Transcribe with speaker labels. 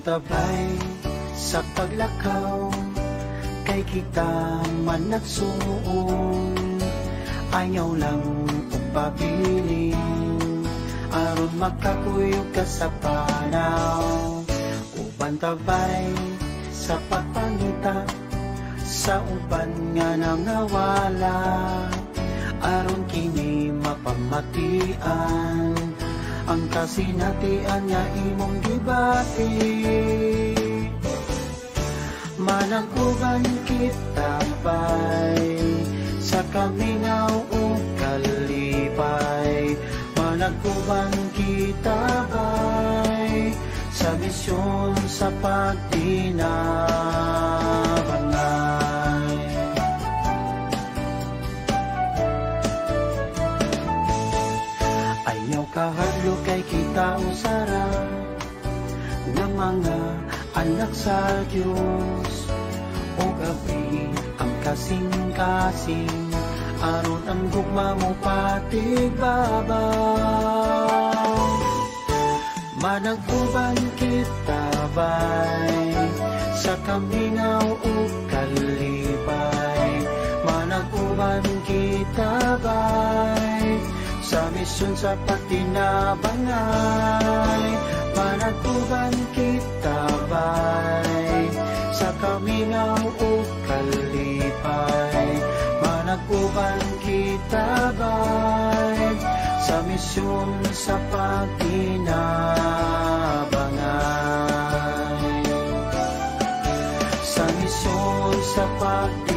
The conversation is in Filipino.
Speaker 1: tabay sa paglakaw, kay kita man nagsuon, ayaw lang upabilin, aron makakuyog ka sa panaw. Uban tabay sa pagpangita, sa uban nga nangawala, aron kini mapamatian, ang kasinatian nga imong gibati. Manang-uban kita bay, sa kamingaw o kalipay. Manang-uban kita bay, sa misyon sa pagtinabangay. Ayaw kahadlo kay kita usara, nga mga anak sa Diyos, o gabi ang kasing-kasing, aron ang gugma mo patigbabaw. Manag-uban kita bay, sa kamingaw o kalipay. Manag-uban kita bay, sa misyon sa pagtinabangay. Manag-uban kita bay, sa kamingaw o kalipay. Manag-uban kita bay, sa misyon sa pagtinabangay. Sa misyon sa pagtinabangay.